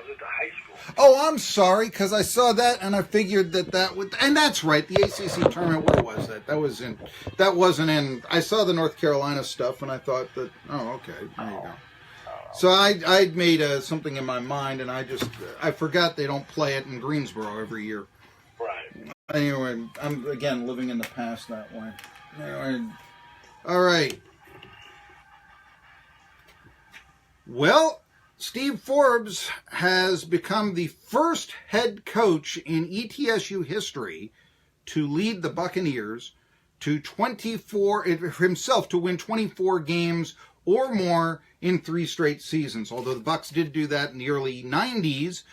was at the high school. Oh, I'm sorry, because I saw that and I figured that would, and that's right. The ACC tournament. Where was that? That wasn't in. I saw the North Carolina stuff and I thought that. Oh, okay, there you go. So I'd made something in my mind, and I forgot they don't play it in Greensboro every year. Right. Anyway, I'm again living in the past that way. Anyway, all right. Well, Steve Forbes has become the first head coach in ETSU history to lead the Buccaneers to 24 himself to win 24 games or more in 3 straight seasons. Although the Bucs did do that in the early 90s,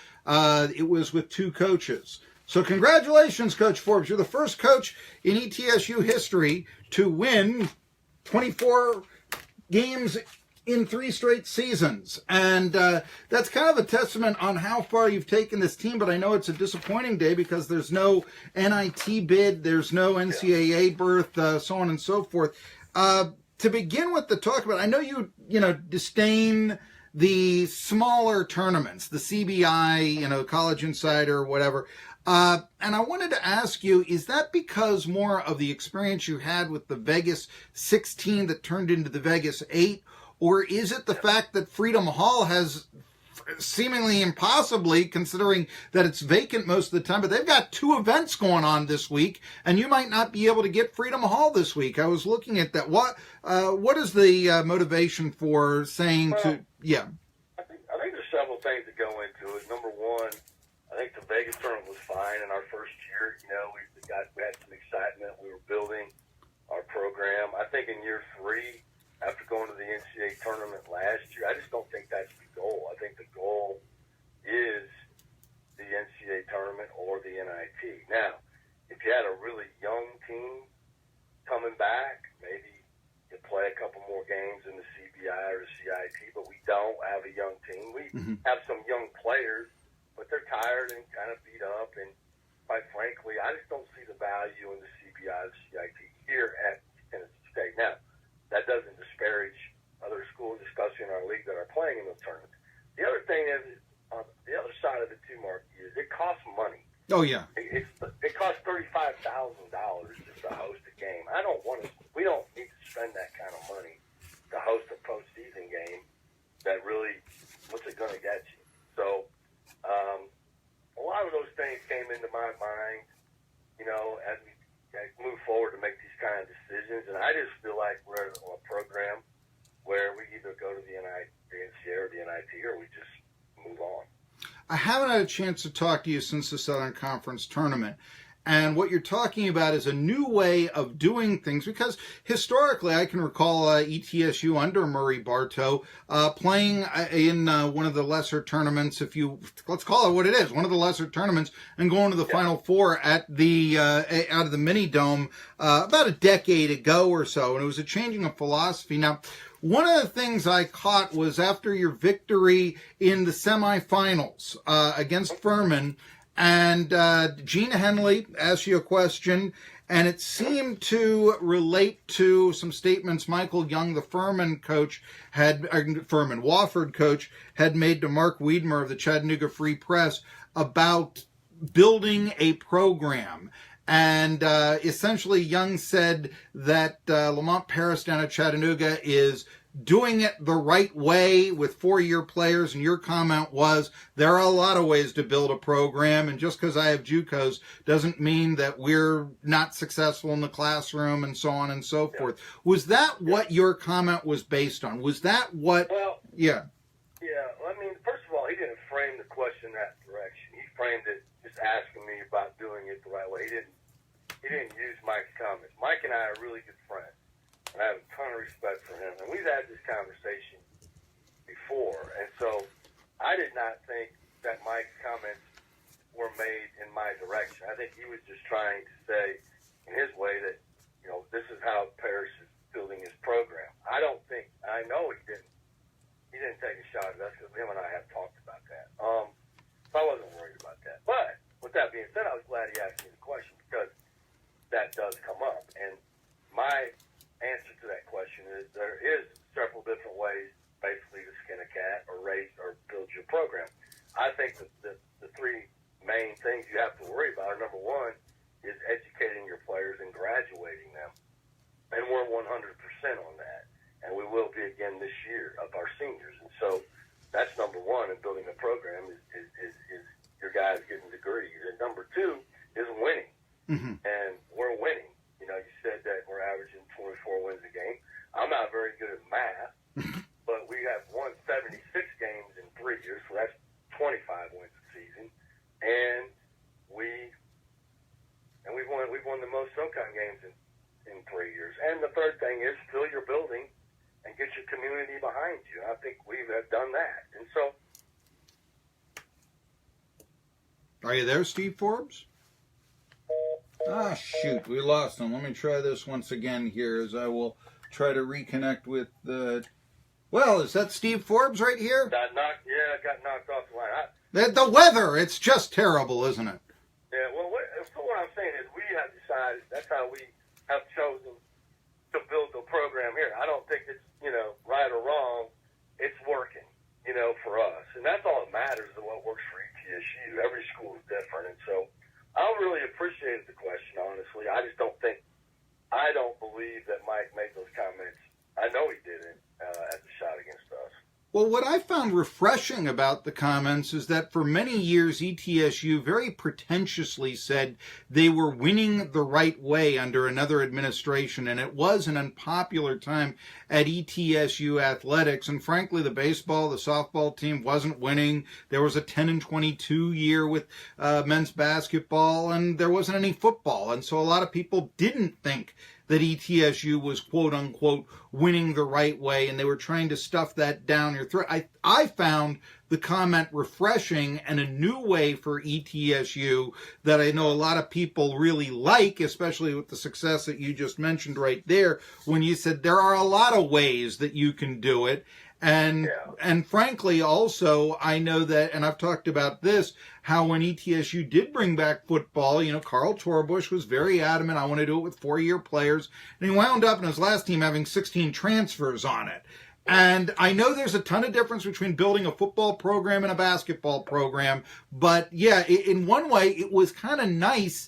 it was with 2 coaches. So congratulations, Coach Forbes. You're the first coach in ETSU history to win 24 games in 3 straight seasons. And that's kind of a testament on how far you've taken this team, but I know it's a disappointing day because there's no NIT bid, there's no NCAA berth, so on and so forth. To begin with the talk about, I know you disdain the smaller tournaments, the CBI, College Insider, whatever. And I wanted to ask you, is that because more of the experience you had with the Vegas 16 that turned into the Vegas 8, or is it the fact that Freedom Hall has seemingly impossibly, considering that it's vacant most of the time, but they've got 2 events going on this week, and you might not be able to get Freedom Hall this week? I was looking at that. What is the motivation for saying to? Yeah, I think there's several things that go into it. Number one, I think the Vegas tournament was fine in our first year. We had some excitement. We were building our program. I think in year 3, after going to the NCAA tournament last year, I just don't think that's the goal. I think the goal is the NCAA tournament or the NIT. Now, if you had a really young team coming back, maybe you play a couple more games in the CBI or the CIT, but we don't have a young team. We have some young players, but they're tired and kind of beat up. And quite frankly, I just don't see the value in the CBI or the CIT here at Tennessee State. Now, that doesn't disparage other schools, especially in our league, that are playing in those tournaments. The other thing is, on the other side of the 2 mark is it costs money. Oh, yeah. It costs $35,000 just to host a game. We don't need to spend that kind of money to host a postseason game that really, what's it going to get you? So, a lot of those things came into my mind, as we move forward to make these kind of decisions. And I just feel like we're in a program where we either go to the NCAA or the NIT, or we just move on. I haven't had a chance to talk to you since the Southern Conference tournament. And what you're talking about is a new way of doing things, because historically I can recall ETSU under Murray Bartow playing in one of the lesser tournaments, let's call it what it is, one of the lesser tournaments, and going to the Final Four at the out of the mini dome about a decade ago or so, and it was a changing of philosophy. Now, one of the things I caught was after your victory in the semifinals against Furman, and Gina Henley asked you a question, and it seemed to relate to some statements Michael Young, the Wofford coach, had made to Mark Wiedmer of the Chattanooga Free Press about building a program. And essentially Young said that Lamont Paris down at Chattanooga is doing it the right way with 4-year players, and your comment was, there are a lot of ways to build a program, and just because I have JUCOs doesn't mean that we're not successful in the classroom, and so on and so forth. Was that what your comment was based on? Was that what... Well, yeah. Yeah, I mean, first of all, he didn't frame the question that direction. He framed it just asking me about doing it the right way. He didn't use Mike's comments. Mike and I are really good friends. And I have a ton of respect for him. And we've had this conversation before. And so I did not think that Mike's comments were made in my direction. I think he was just trying to say, in his way, that, this is how Parrish is building his program. I know he didn't take a shot at us, because him and I have talked about that. So I wasn't worried about that. But with that being said, I was glad he asked me the question, because that does come up. And my answer to that question is there is several different ways basically to skin a cat or raise or build your program. I think the three main things you have to worry about are, number one, is educating your players and graduating them. And we're 100% on that. And we will be again this year of our seniors. And so that's number one in building a program is your guys getting degrees. And number two is winning. Mm-hmm. And we're winning. You know, you said that we're averaging 24 wins a game. I'm not very good at math, but we have won 76 games in 3 years, so that's 25 wins a season. And we've won the most SoCon games in 3 years. And the third thing is fill your building and get your community behind you. I think we have done that. And so, are you there, Steve Forbes? Ah, shoot, we lost him. Let me try this once again here as I will try to reconnect with the... Well, is that Steve Forbes right here? I got knocked off the line. The weather, it's just terrible, isn't it? Yeah, well, what I'm saying is we have decided that's how we have chosen to build the program here. I don't think it's, right or wrong. It's working, for us. And that's all that matters is what works for ETSU. Every school is different. And so I really appreciated the question, honestly. I don't believe that Mike made those comments. I know he didn't at the shot against us. Well, what I found refreshing about the comments is that for many years, ETSU very pretentiously said they were winning the right way under another administration, and it was an unpopular time at ETSU athletics. And frankly, the baseball, the softball team wasn't winning. There was a 10-22 year with men's basketball, and there wasn't any football. And so a lot of people didn't think that ETSU was, quote unquote, winning the right way, and they were trying to stuff that down your throat. I found the comment refreshing and a new way for ETSU that I know a lot of people really like, especially with the success that you just mentioned right there, when you said there are a lot of ways that you can do it. And frankly, also, I know that, and I've talked about this, how when ETSU did bring back football, Carl Torbush was very adamant, I want to do it with 4-year players. And he wound up in his last team having 16 transfers on it. And I know there's a ton of difference between building a football program and a basketball program. But yeah, in one way, it was kind of nice,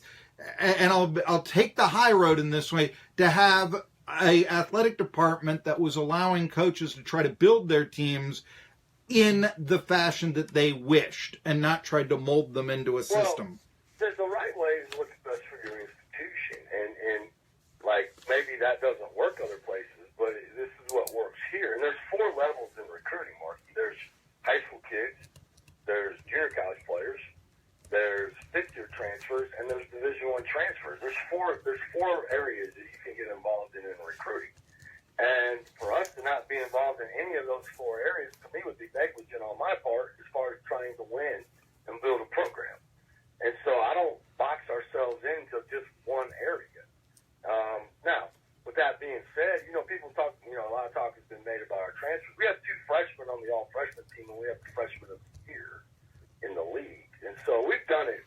and I'll take the high road in this way, to have a athletic department that was allowing coaches to try to build their teams in the fashion that they wished and not tried to mold them into a system. Well, the right way is what's best for your institution. And like, maybe that doesn't work other places, but this is what works here. And there's 4 levels in recruiting, Marky. There's high school kids, there's junior college players, there's 5th-year transfers, and there's Division I transfers. There's four areas that you can get involved in recruiting. And for us to not be involved in any of those 4 areas, to me, would be negligent on my part as far as trying to win and build a program. And so I don't box ourselves into just one area. Now, with that being said, people talk, a lot of talk has been made about our transfers. We have 2 freshmen on the all-freshman team, and we have the freshman of the year in the league. And so we've done it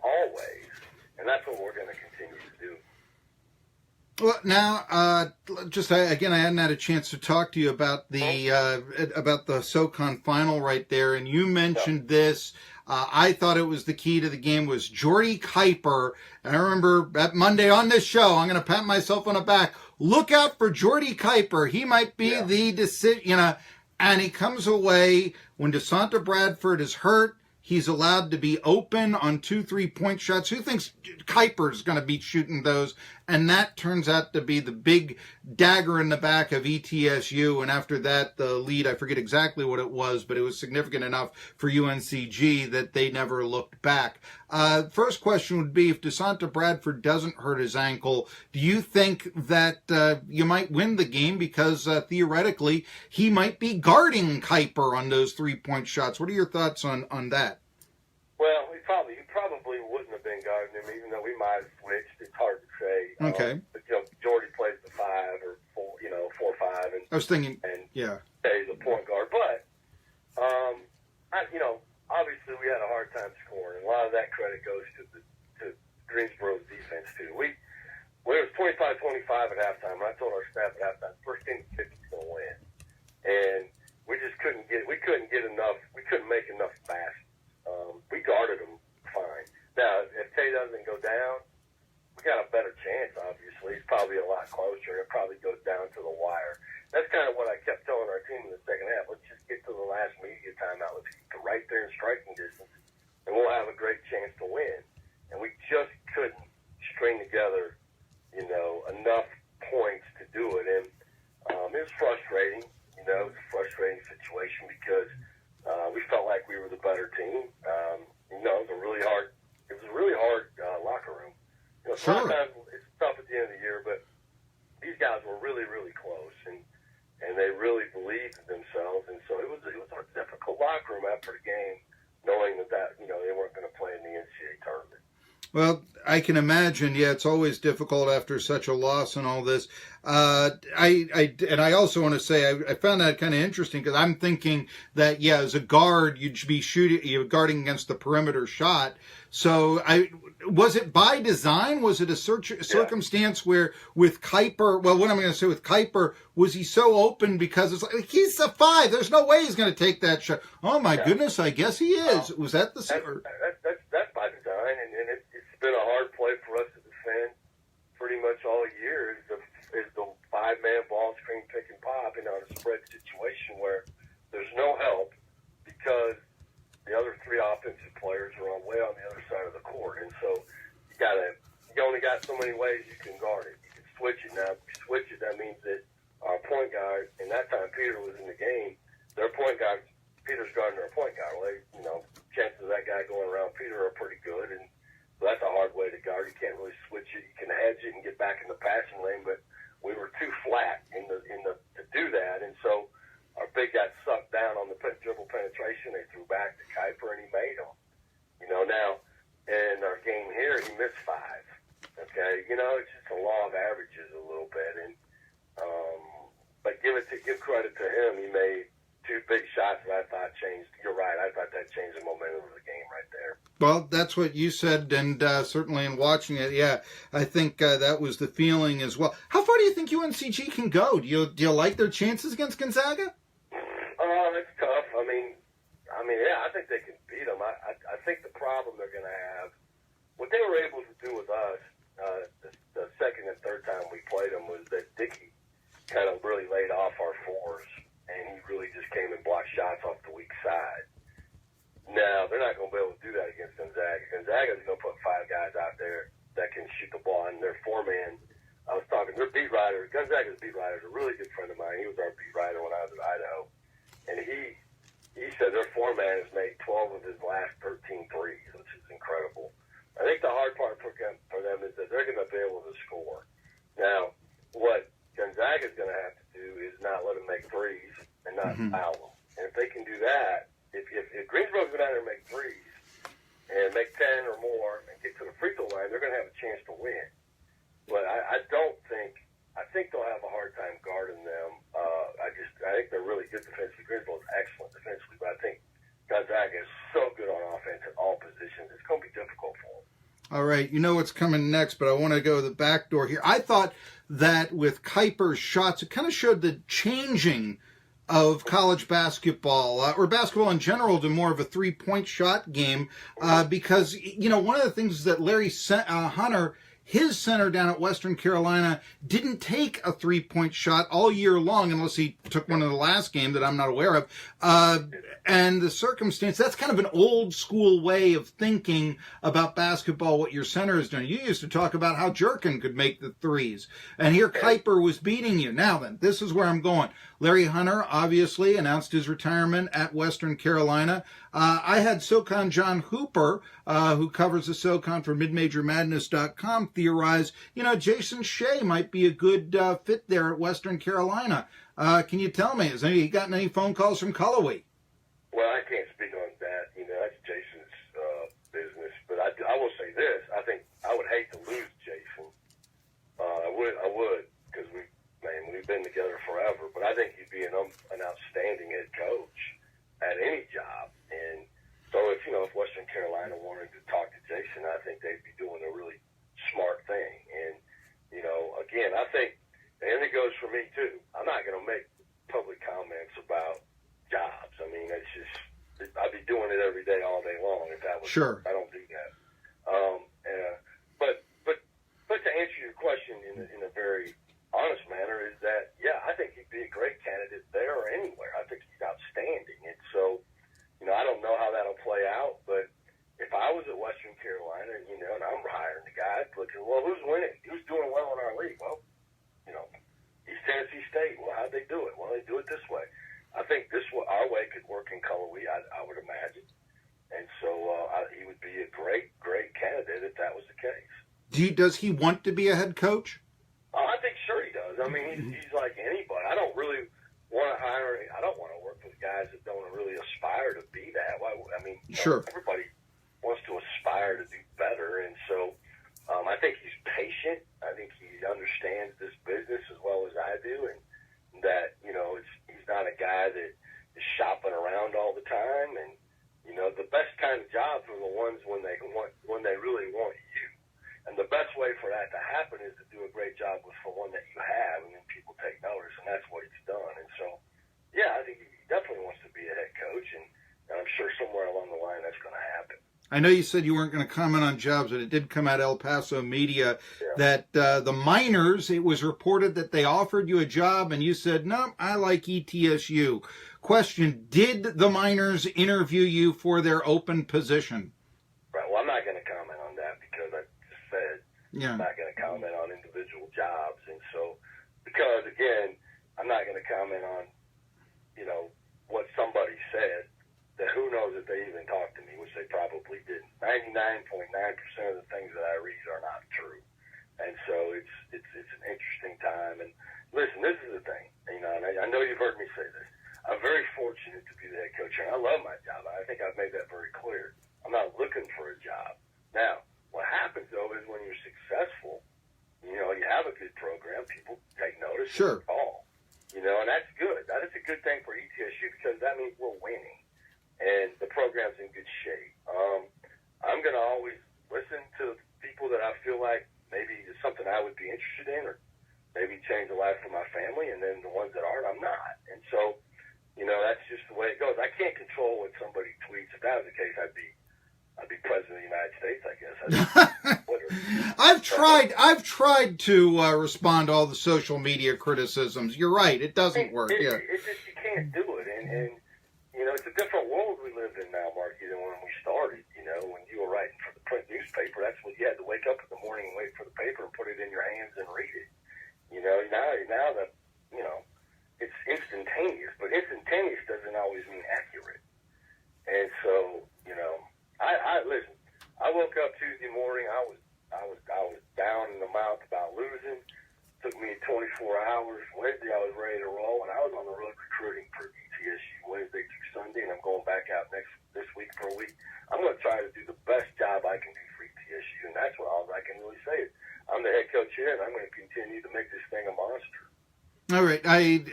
always, and that's what we're going to continue to do. Well, now, again, I hadn't had a chance to talk to you about the SoCon final right there, and you mentioned this. I thought it was the key to the game was Jordy Kuiper. And I remember that Monday on this show, I'm going to pat myself on the back. Look out for Jordy Kuiper. He might be the decision, and he comes away when DeSanta Bradford is hurt. He's allowed to be open on 2 3-point shots. Who thinks Kuiper's going to be shooting those? And that turns out to be the big dagger in the back of ETSU. And after that, the lead, I forget exactly what it was, but it was significant enough for UNCG that they never looked back. First question would be, if DeSanta Bradford doesn't hurt his ankle, do you think that you might win the game? Because theoretically, he might be guarding Kuiper on those 3-point shots. What are your thoughts on that? Well, he probably wouldn't have been guarding him, even though we might have switched. It's hard to say. Okay. But, Jordy plays the 5 or 4, 4-5, and I was thinking, stays a point guard. But, obviously we had a hard time scoring. A lot of that credit goes to Greensboro's defense too. We was 25-25 at halftime. And I told our staff at halftime, first team to 50 is going to win, and we just couldn't get enough. We couldn't make enough lot closer. It probably goes down to the wire. That's kind of what I kept telling our team in the second half. Let's just get to the last media timeout. Let's get right there in striking distance, and we'll have a great chance to win. And we just couldn't string together, enough points to do it. And it was frustrating. It was a frustrating situation because we felt like we were the better team. It was a really hard. It was a really hard locker room. Sure. Sometimes it's tough at the end of the year, but these guys were really, really close, and they really believed in themselves. And so it was a difficult locker room after the game, knowing that they weren't going to play in the NCAA tournament. Well, I can imagine. Yeah, it's always difficult after such a loss and all this. I also want to say I found that kind of interesting because I'm thinking that as a guard you'd be guarding against the perimeter shot. So was it by design? Was it a circumstance where with Kuiper? Well, what I'm going to say with Kuiper was he so open because it's like he's a 5. There's no way he's going to take that shot. Oh my goodness, I guess he is. Was that the? That's by design, and it's been a hard play for us to defend pretty much all year. Is the 5-man ball screen pick and pop in a spread situation where there's no help because the other 3 offensive players are way on the other side of the court, and so you only got so many ways you can guard it. You can switch it. Now, if you switch it, that means that our point guard, and that time Peter was in the game, their point guard, Peter's guarding their point guard. Well, chances of that guy going around Peter are pretty good, and so that's a hard way to guard. You can't really switch it. You can hedge it and get back in the passing lane, but we were too flat to do that, and so our big got sucked down on the dribble penetration. They threw back to Kuiper, and he made them. Now in our game here, he missed 5. Okay, it's just a law of averages a little bit, and but give credit to him. He made 2 big shots that I thought changed. You're right. I thought that changed the momentum of the game right there. Well, that's what you said, and certainly in watching it, I think that was the feeling as well. How far do you think UNCG can go? Do you like their chances against Gonzaga? It's tough. I think they can beat them. I think the problem they're going to have, what they were able to do with us the second and third time we played them was that Dickey kind of really laid off our 4s, and he really just came and blocked shots off the weak side. Now, they're not going to be able to do that against Gonzaga. Gonzaga's going to put 5 guys out there that can shoot the ball, and their 4-man, I was talking, their beat writer, Gonzaga's beat writer is a really good friend of mine. He was our beat writer when I was at Idaho, and he said their 4-man has made 12 of his last 13 threes, which is incredible. I think the hard part for them is that they're going to be able to score. Now, what Gonzaga's going to have to do is not let them make threes and not foul them. And if they can do that, if Greensboro go down there and make threes and make 10 or more and get to the free throw line, they're going to have a chance to win. But I think they'll have a hard time guarding them. I think they're really good defensively. Greensboro is excellent defensively, but I think Gonzaga is so good on offense at all positions. It's going to be difficult for them. All right, you know what's coming next, but I want to go to the back door here. I thought that with Kuiper's shots, it kind of showed the changing of college basketball, or basketball in general, to more of a 3-point shot game, because, one of the things is that Larry Hunter, his center down at Western Carolina, didn't take a 3-point shot all year long, unless he took one in the last game that I'm not aware of. And the circumstance, that's kind of an old school way of thinking about basketball, what your center is doing. You used to talk about how Jerkin could make the threes, and here Kuiper was beating you. Now then, this is where I'm going. Larry Hunter obviously announced his retirement at Western Carolina. I had SoCon John Hooper, who covers the SoCon for MidMajorMadness.com, theorize, Jason Shea might be a good fit there at Western Carolina. Can you tell me, has he gotten any phone calls from Cullowhee? Well, I can't speak on that. That's Jason's business. But I will say this. I think I would hate to lose Jason. I would, because we've been together forever. But I think he'd be an outstanding head coach at any job. And so if Western Carolina wanted to talk to Jason, I think they'd be doing a really smart thing. And, again, I think, and it goes for me too, I'm not going to make public comments about jobs. It's just, I'd be doing it every day, all day long if that was, sure. I don't do that. But to answer your question in a very And so he would be a great candidate if that was the case. Does he want to be a head coach? I think sure he does. I mean, he's like anybody. I don't really want to I don't want to work with guys that don't really aspire to be that. I mean, sure. Everybody wants to aspire to do better. And so I think he's patient. I think he understands this business as well as I do. And that, he's not a guy that is shopping around all the time. And, the best kind of jobs are the ones when they really want you. And the best way for that to happen is to do a great job with the one that you have, and then people take notice, and that's what he's done. And so, yeah, I think he definitely wants to be a head coach, and I'm sure somewhere along the line that's going to happen. I know you said you weren't going to comment on jobs, but it did come out El Paso media that the Miners, it was reported that they offered you a job, and you said, no, I like ETSU. Question, did the Miners interview you for their open position? Right, well, I'm not going to comment on that because I just said I'm not going to comment on individual jobs. And so, because, again, I'm not going to comment on, what somebody said, that who knows if they even talked to me, which they probably didn't. 99.9% of the things that I read are not true. And so it's an interesting time. And listen, this is the thing, and I know you've heard me say this. I'm very fortunate to be the head coach, and I love my job. I think I've made that very clear. I'm not looking for a job. Now, what happens, though, is when you're successful, you have a good program, people take notice and call. And that's good. That is a good thing for ETSU because that means we're winning. And the program's in good shape. I'm going to always listen to people that I feel like maybe it's something I would be interested in or maybe change the life of my family, and then the ones that aren't, I'm not. And so, that's just the way it goes. I can't control what somebody tweets. If that was the case, I'd be president of the United States, I guess. I've tried to respond to all the social media criticisms. You're right. It doesn't work. It's just you can't do it. And it's a different world we live in now, Marky, than when we started. When you were writing for the print newspaper, that's what you had to wake up in the morning and wait for the paper and put it in your hands and read it. Now that, it's instantaneous, but instantaneous doesn't always mean accurate. And so, I listen, I woke up Tuesday morning, I was down in the mouth about losing. Took me 24 hours. Wednesday I was ready to roll, and I was on the road recruiting for ETSU Wednesday through Sunday, and I'm going back out this week for a week. I'm going to try to do the best job I can do for ETSU, and that's what all I can really say. I'm the head coach here, and I'm going to continue to make this thing a monster. All right, I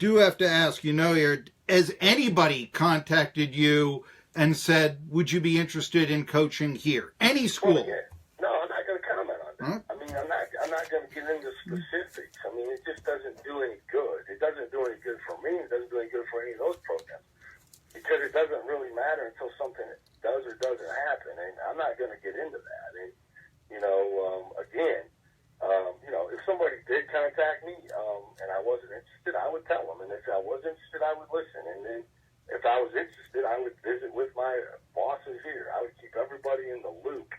do have to ask, has anybody contacted you and said, would you be interested in coaching here? Any school? No, I'm not going to comment on that. Huh? I mean, I'm not going to get into specifics. I mean, it just doesn't do any good. It doesn't do any good for me. It doesn't do any good for any of those programs because it doesn't really matter until something does or doesn't happen. And I'm not going to get into that. And, again, if somebody did contact me and I wasn't interested, I would tell them. And if I was interested, I would listen. And then if I was interested, I would visit with my bosses here. I would keep everybody in the loop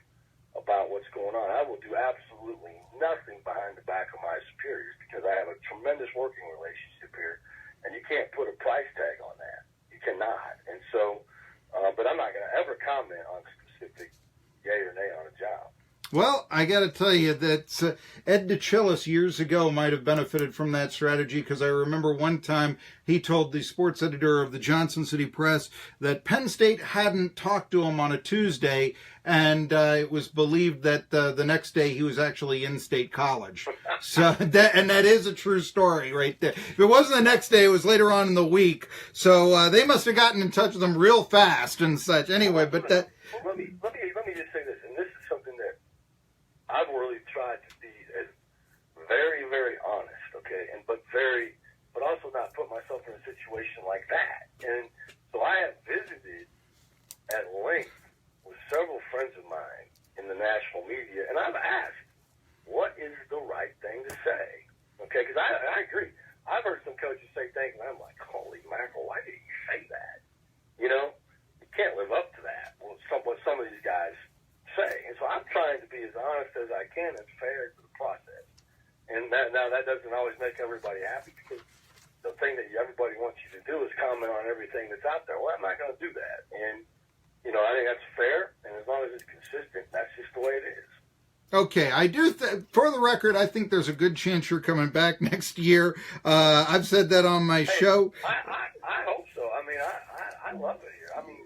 about what's going on. I will do absolutely nothing behind the back of my superiors because I have a tremendous working relationship here, and you can't put a price tag on that. You cannot. And so, but I'm not going to ever comment on specific yay or nay on a job. Well, I got to tell you that Ed DeChillis years ago might have benefited from that strategy because I remember one time he told the sports editor of the Johnson City Press that Penn State hadn't talked to him on a Tuesday, and it was believed that the next day he was actually in State College. So that is a true story right there. If it wasn't the next day, it was later on in the week. So they must have gotten in touch with him real fast and such. Anyway, but that. Let me just say this, and this is something that I've really tried to be as very, very honest, okay, but also not put myself in a situation like that. And so I have visited at length with several friends of mine in the national media, and I've asked, what is the right thing to say? Okay, because I agree. I've heard some coaches say things, and I'm like, holy mackerel, why did you say that? You can't live up to that. What some of these guys say. And so I'm trying to be as honest as I can and fair to the process. And that doesn't always make everybody happy because the thing that everybody wants you to do is comment on everything that's out there. Well, I'm not going to do that. And think that's fair, and as long as it's consistent, that's just the way it is. Okay, I do. For the record, I think there's a good chance you're coming back next year. I've said that on my show. I hope so. I mean, I love it here. I mean,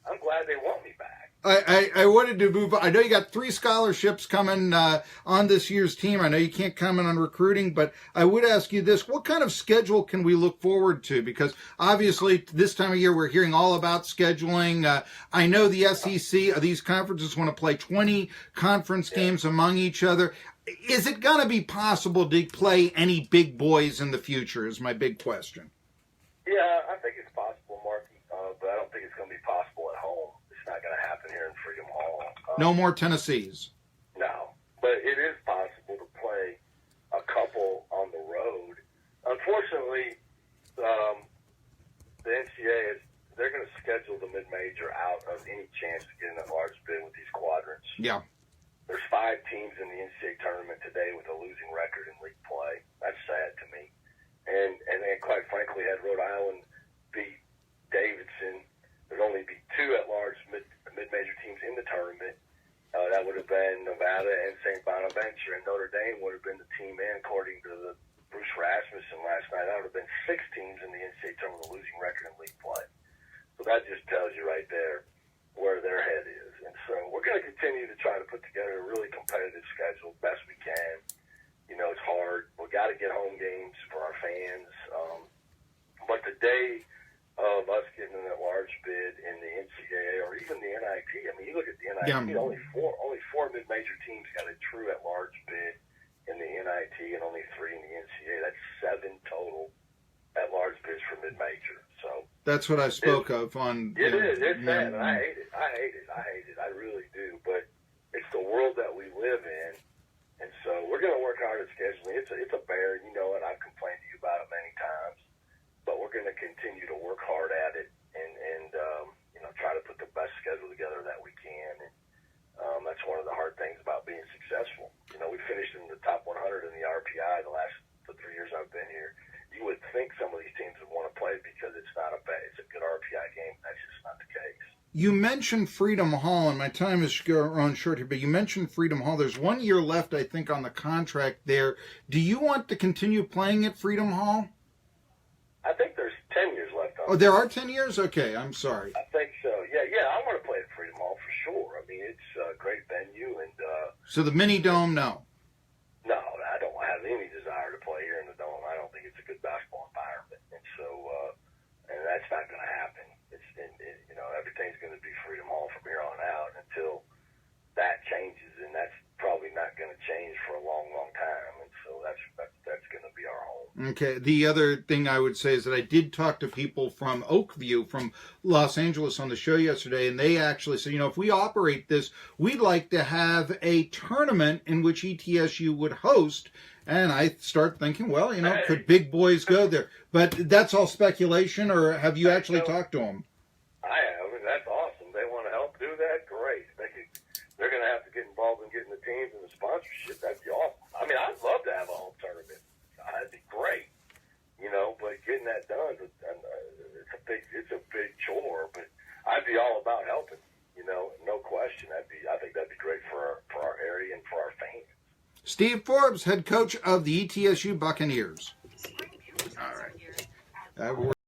I'm glad they want me back. I wanted to move on. I know you got 3 scholarships coming on this year's team. I know you can't comment on recruiting, but I would ask you this. What kind of schedule can we look forward to? Because obviously this time of year we're hearing all about scheduling. I know the SEC, these conferences want to play 20 conference games among each other. Is it going to be possible to play any big boys in the future is my big question. Yeah, I think it's possible, Marky, but I don't think it's going to be possible at home. It's not going to happen here in Freedom Hall. No more Tennessees. No, but it is possible to play a couple on the road. Unfortunately, the NCAA they're going to schedule the mid-major out of any chance to get in a large bid with these quadrants. Yeah. There's 5 teams in the NCAA tournament today with a losing record in league play. That's sad to me. And then, quite frankly, had Rhode Island beat Davidson, there'd only be 2 at-large mid-major teams in the tournament. That would have been Nevada and St. Bonaventure, and Notre Dame would have been the team in, according to the Bruce Rasmussen last night. That would have been 6 teams in the NCAA tournament with a losing record in league play. So that just tells you right there where their head is. And so we're going to continue to try to put together a really competitive schedule best we can. You know, it's hard. We got to get home games for our fans. But the day of us getting an at-large bid in the NCAA or even the NIT, I mean, you look at the NIT, only four mid-major teams got a true at-large bid in the NIT and only 3 in the NCAA. That's 7 total at-large bids for mid-major. So that's what I spoke of on. It is. It's sad, and I hate it. I really do. But it's the world that we live in, and so we're going to work hard at scheduling. It's a bear, you know, and I've complained to you about it many times. But we're going to continue to work hard at it, and you know, try to put the best schedule together that we can. And that's one of the hard things about being successful. You know, we finished in the top 100 in the RPI the 3 years I've been here. You would think some of these teams would want to play because it's a good RPI game. That's just not the case. You mentioned Freedom Hall, and my time is run short here, but you mentioned Freedom Hall. There's 1 year left, I think, on the contract there. Do you want to continue playing at Freedom Hall? I think there's 10 years left on Oh, there are 10 years? Okay, I'm sorry. I think so. Yeah, I want to play at Freedom Hall for sure. I mean, it's a great venue. And So the mini dome, no? No, I don't have any desire to play here in the dome. I don't think it's a good basketball environment. And so, and that's not going to happen. You know, everything's going to be Freedom Hall from here on out until that changes, and that's probably not going to change for a long, long time. And so that's going to be our home. Okay. The other thing I would say is that I did talk to people from Oakview, from Los Angeles, on the show yesterday, and they actually said, you know, if we operate this, we'd like to have a tournament in which ETSU would host. And I start thinking, well, you know, could big boys go there? But that's all speculation, or have you actually talked to them? I have, and that's awesome. They want to help do that, great. They're going to have to get involved in getting the teams and the sponsorship. That'd be awesome. I mean, I'd love to have a home tournament. That'd be great, you know. But getting that done, it's a big chore. But I'd be all about helping, you know, no question. I think that'd be great for our area and for our fans. Steve Forbes, head coach of the ETSU Buccaneers. All right.